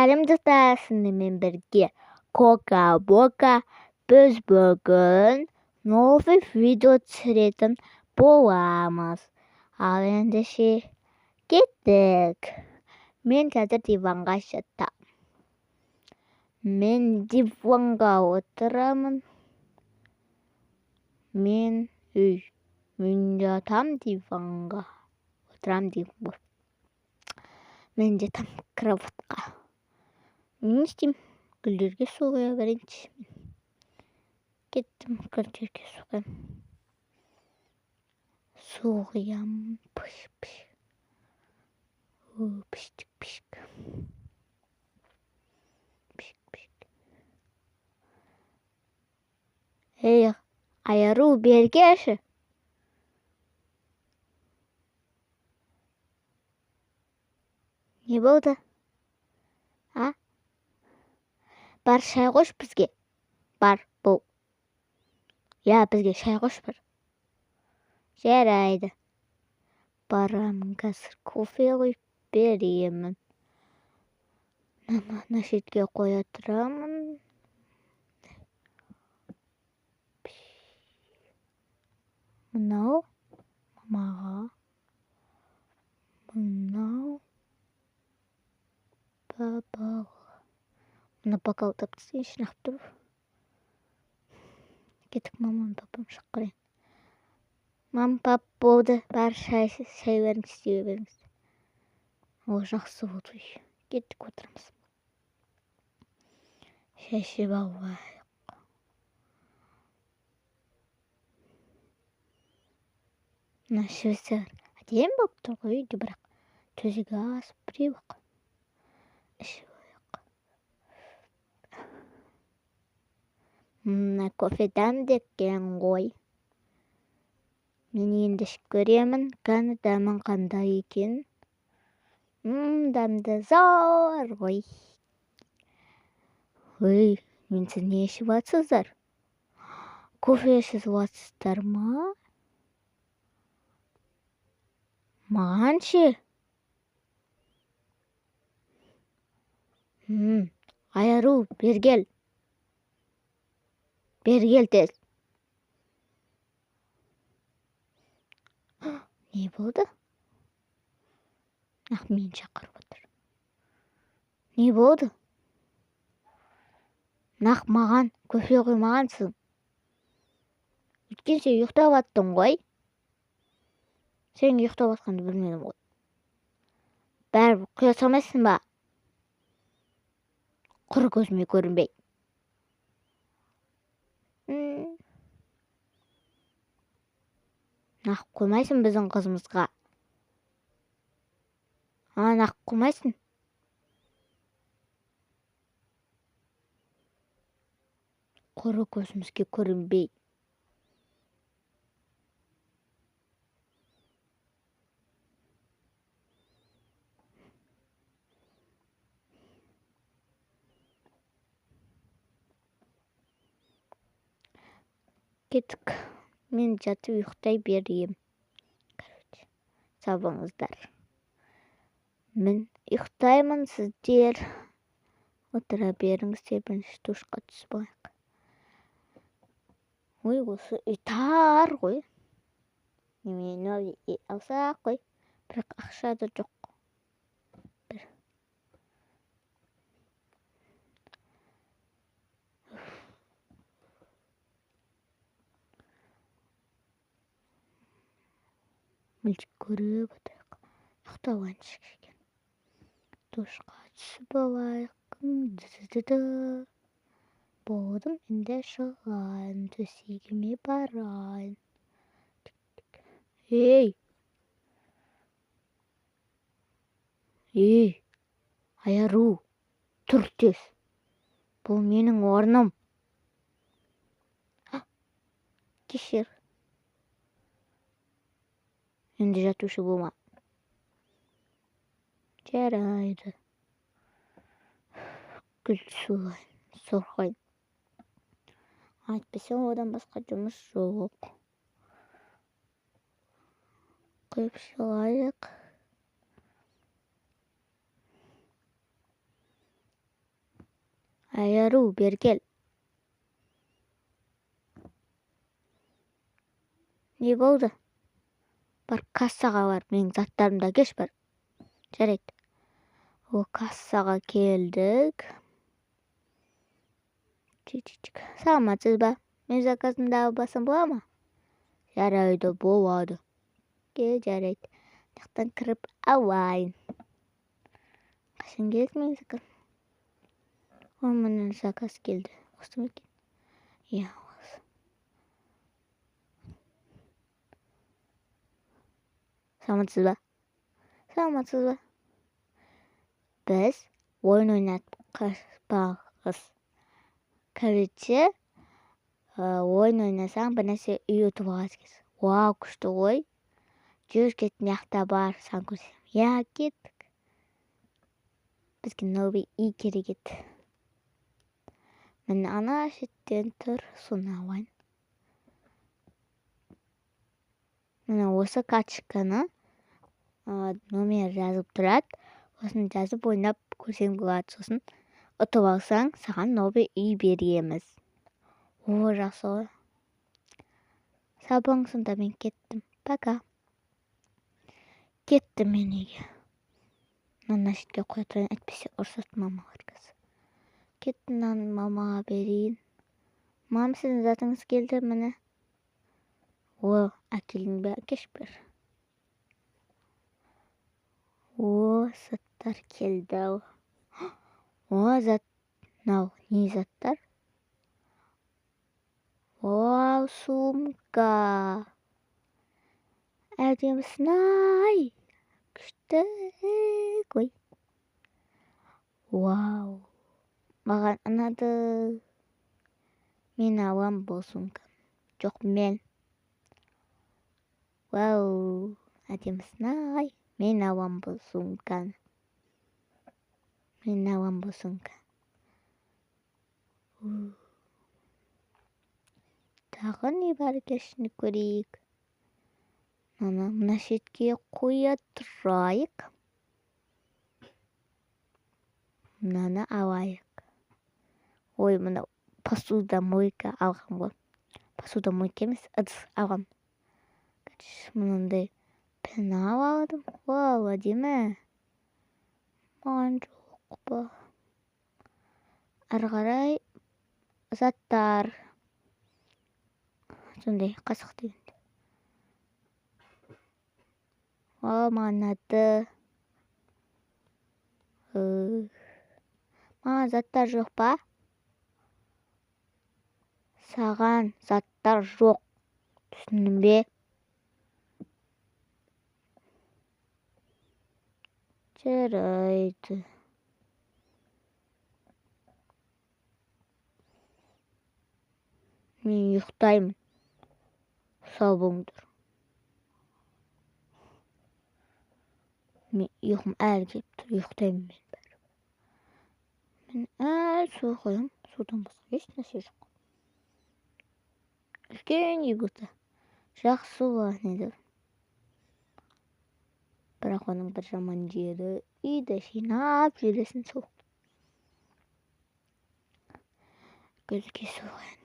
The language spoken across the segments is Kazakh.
сәлем достар, сіздермен бірге Кока-Бока. Біз бүгін новый видео түсіретін боламыз. Ал ендеше кеттік. Мен қазір диванға жатам. Мен диванға отырамын. Мен жатам диванға. Отырам диванға. Мен жатам кроватқа. Не істеймін? Гүлдерге су құя берейінші. Кеттім, гүлдерге су құямын. Су құямын. Пыш-пыш. Пыштық-пыштық. Пыштық-пыштық. Ей, Айару, бергеші. Не болды? Бар шай қош бізге. Бар, бұл. Я, бізге шай қош бар. Жарайды. Барамын қазір кофе қойып беремін. Мына шетке қоя тұрамын. Мынау мамаға. Мынау папаға. Мына бокал таптысын шынақ тұр. Кеттік мамам папам шақырайын. Мам, пап болды. Бар шай беріңіз, істей беріңіз. О, жақсы болды. Кеттік отырамыз. Шай ішіп алайық. Мына шөзі әдемі болып тұр ғой, үйде бірақ төсегі асып біреу ақ. Ішіп алайық. Мына кофе дәмді екен ғой. Мен енді ішіп көремін, қаны дәмін қандай екен. Дәмді зор ғой. Ой, мен сіз не ішіп атсыздар? Кофе ішіп атсыздар ма? Маған ше? Айару, бергел. Бергел тез. Не болды? Мен шақырып отыр. Не болды? Маған кофе қоймағансың. Өткен сен ұйықтап аттың ғой. Сен ұйықтап атқанды білмедім ғой. Бәрі құя салмайсың ба? Құр көзіме көрінбей. Нақ қоймайсың біздің қызымызға. Нақ қоймайсың. Құр көзімізге көрінбей. Кеттік. Мен жатып ұйықтай берейін. Сабыңыздар. Мен ұйықтаймын, сіздер отыра беріңіздер, бірінші душқа түсіп алайық. Ой, осы үй тар ғой. Немене алсақ қой. Бірақ ақша да жоқ. Мультик көріп отырайық. Ұйықтап алайыншы кішкене. Душқа түсіп алайық. Болдым, енді шығайын, төсегіме барайын. Ей! Айару, тұр тез. Бұл менің орным. Кешір. Енді жатушы болма. Жарайды. Гүл сулайын, сорғайын. Айтпаса одан басқа жұмыс жоқ. Құйып салайық. Айару, бері кел. Не болды? Бар кассаға бар, менің заттарымды әкелші бар. Жарайды. О, кассаға келдік. Саламатсыз ба? Мен заказымды албасам бола ма? Жарайды, болады. Жарайды. Жақтан кіріп алайын. Қашан келді менің заказ? О, менің заказ келді. Осы ма екен? Иә, осы. Саламатсыз ба? Саламатсыз ба? Біз ойын ойнатып қашпағыз. Короче, ойын ойнасаң бір нәрсе үй ұтып аласыз. Вау, күшті ғой. Жүз кеттің яқта бар, сан көрсем. Я, кеттік. Бізге новый үй керек еді. Мен ана шеттен тұр, соны алайын. Мына осы карточканы номер жазып тұрады. Осын жазып ойнап көрсең болады. Сосын ұтып алсаң, саған новый үй береміз. О, жақсы ғой. Сау болың, сонда мен кеттім. Пока. Кеттім мен үйге. Мына шетке қоя тұрайын, әйтпесе ұрсады мамалар қазір. Кеттім, мамаға берейін. Мам, сіздің затыңыз келді, міне. О, әкелдің бе, әкеш бер. О, заттар келді. О, зат. Нау, не заттар? О, сумка. Әдемісін ай. Күшті ғой. Вау. Маған ұнады. Мен алам бұл сумканы. Жоқ, мен. Вау. Әдемісін ай. Мен алам бұл сумканы. Мен алам бұл сумканы. Тағы не бар екешін көрейік. Мына шетке қоя тұрайық. Мынаны алайық. Ой, мына посудомойка алғам ғой. Посудомойка емес, ыдыс алғам. Мынандай пенал алдым. Вау, әдемі. Маған жоқ па. Ары қарай заттар. Сондай қасық дегенде. О, маған ұнады. Маған заттар жоқ па? Саған заттар жоқ. Түсіндің бе? Жарайды. Мен ұйықтаймын. Сау болыңдар. Мен ұйқым әлі келіп тұр. Ұйықтаймын мен бәрі. Мен әлі су қоям. Судан басқа еш нәрсе жоқ. Үлкен үй болса. Жақсы болады. Бірақ оның бір жаман жері үйді жинап жүресің сол. Көзге соғайын.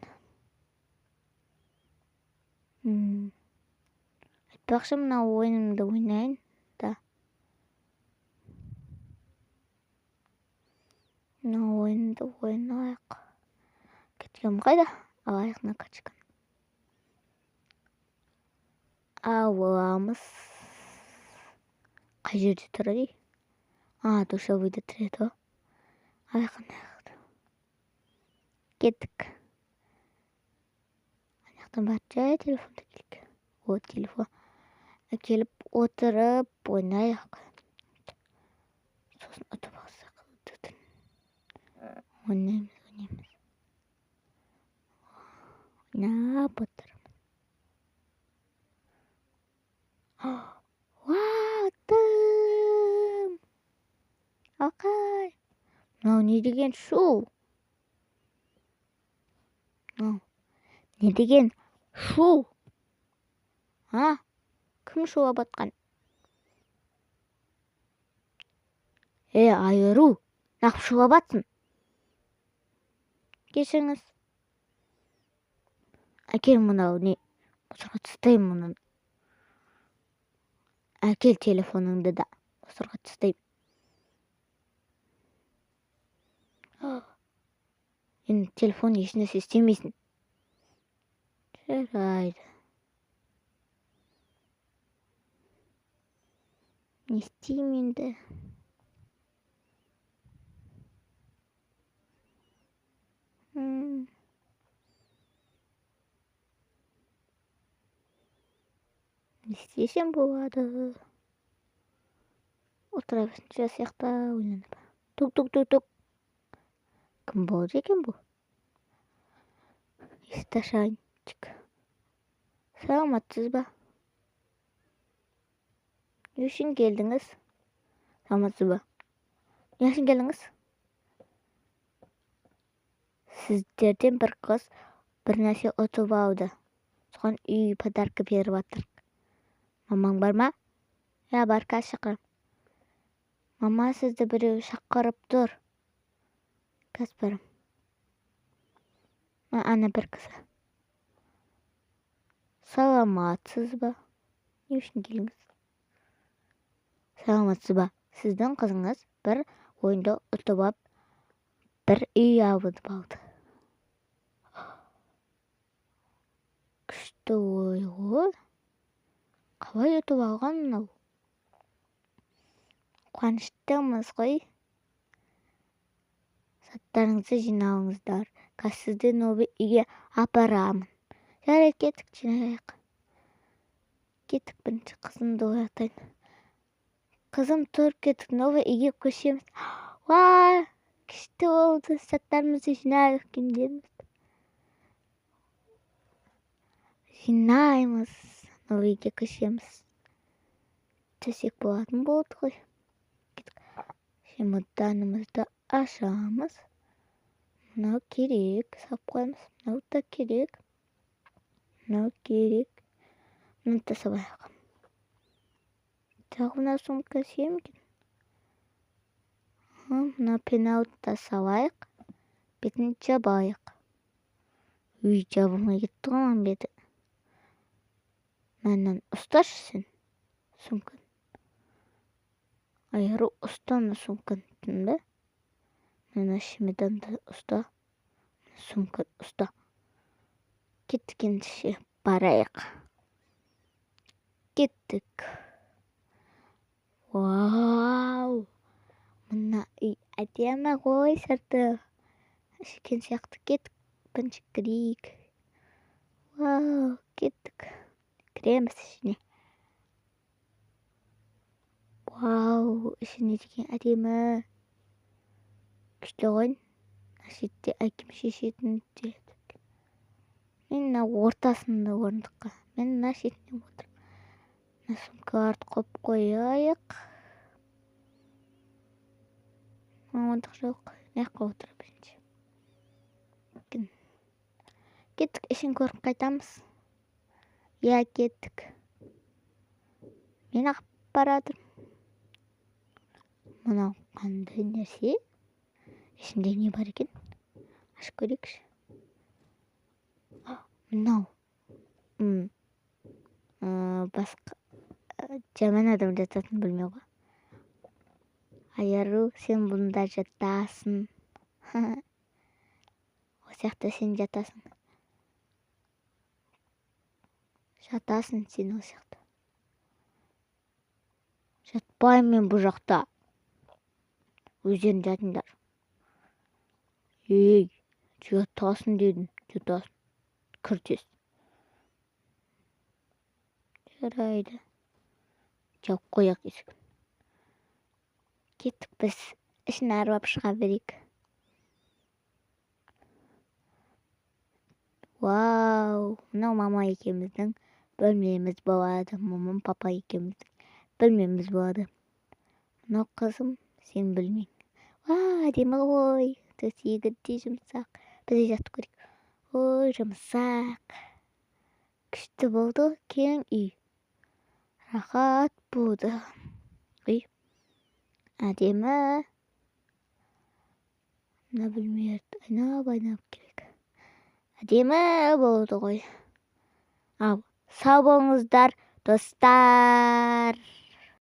Айтпақшы мына ойынымды ойнайын. Мына ойынды ойнайық. Кеткем қайда? Алайық мына качканы. Аламыз. Қай жерде тұрады? Душевыйда тұрады. Алайық. Кеттік. Аяқтан бар жай телефонды келік. О, телефон. Келіп отырып ойнайық. Сосын ұтып алсақ. Ойнаймыз. Ойнап отырмыз. Уаттым. Ақай. Мынау не деген шу? Не деген шу? Кім шуға батқан? Айыру, нақ шуға батсын? Кешіңіз. Әкел мынау не? Мусорға тастаймын мұны. Әкел телефоныңды да. Мусорға тастаймын. Енді телефон ешнәрсе істемейсің. Жарайды. Не істеймін енді? Не істесем болады? Отыра берсінші сияқты ойланып. Тук. Кім болды екен бұл? Есікті ашайынчик. Саламатсыз ба? Не үшін келдіңіз? Саламатсыз ба? Не үшін келдіңіз? Сіздерден бір қыз бір нәрсе ұтып алды. Соған үй подарка беріп жатыр. Мамаң бар ма? Я, бар, қазір шақырам. Мама, сізді біреу шақырып тұр. Қазір барам. Ана бір кісі. Саламатсыз ба? Не үшін келдіңіз? Саламатсыз ба? Сіздің қызыңыз бір ойынды ұтып алып, бір үй алып алды. Күшті ой ғой. Қалай ұтып алған мынау? Қуаныштымыз ғой. Заттарыңызды жинауыңыздар. Қазір сізді новый үйге апарамын. Жарайды, кеттік, жинайық. Кеттік, бірінші қызымды оятайын. Қызым, тұр, кеттік, новый үйге көшеміз. Вау, күшті болды. Заттарымызды жинайық, киімдерімізді. Жинаймыз. Новый үйге көшеміз. Төсек болатын болды ғой. Чемоданымызды ашамыз. Мынау керек, сап қоймыз. Мынау да керек. Мынау керек. Мынау да салайық. Тағы мына сумка семген. Мына пенауды да салайық. Бетін жабайық. Үй жабылмай кетті ғой беті. Мәннен ұсташы сен сумканы. Айыру ұстаны сумканы бе? Мына чемоданды ұста. Сумканы ұста. Кеттік ендеше барайық. Кеттік. Вау! Мына үй әдемі ғой сырты. Шекен сияқты кеттік. Бірінші кірейік. Вау! Кеттік. Кіреміз ішіне. Вау! Ішіне деген әдемі. Күшті ғой. Шетте әкем шешетін деді. Мен мына ортасында орындыққа. Мен мына шетіне отырмын. Мына сумкаларды қойып қояйық. Орындық жоқ. Мына отыра бірінші. Кеттік, ішін көріп қайтамыз. Я, кеттік. Мен ағып барадым. Мынау қандай нәрсе? Ішінде не бар екен? Ашып көрейікші. Мынау. Басқа жаман адам жататын бөлме ғой. Айару, сен бұнда жатасың. О сияқты сен жатасың. Жатасың сен о сияқты. Жатпаймын мен бұл жақта. Өздерің жатыңдар. Ей, жатасың дедім. Жатасың. Кір тез. Жарайды. Жауып қояқ есігін. Кеттік біз. Ішін арбап шыға берейік. Вау! Мынау мама екеуміздің бөлмеміз болады. Мамам, папа екеуміздің бөлмеміз болады. Мынау қызым, сен бөлмең. Вау, әдемі ғой. Төсегі де жұмсақ. Біз жатып көрейік. Ой, жұмсақ. Күшті болды. Кең үй. Рахат болды. Үй. Әдемі. Мына бөлмелерді айнап келеді. әдемі болды ғой. Сау болыңыздар достар.